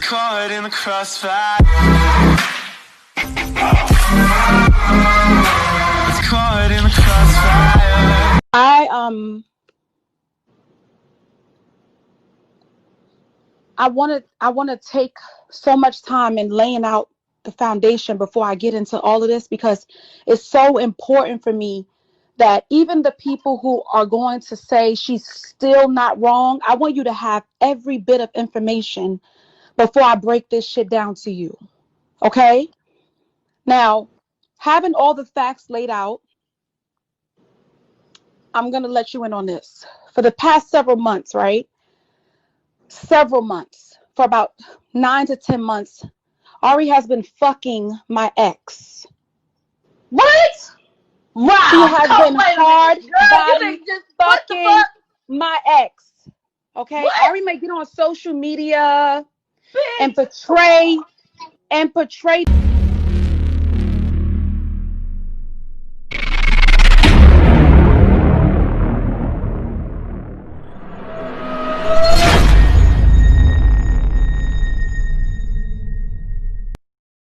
caught in the crossfire. It's caught in the crossfire. I want to take so much time in laying out the foundation before I get into all of this, because it's so important for me that even the people who are going to say she's still not wrong, I want you to have every bit of information before I break this shit down to you. Okay? Now, having all the facts laid out, I'm going to let you in on this. For the past several months, right? Several months, for about 9 to 10 months, Ari has been fucking my ex. What? Wow. She has been hard body fucking my ex. Okay? What? Ari may get on social media and portray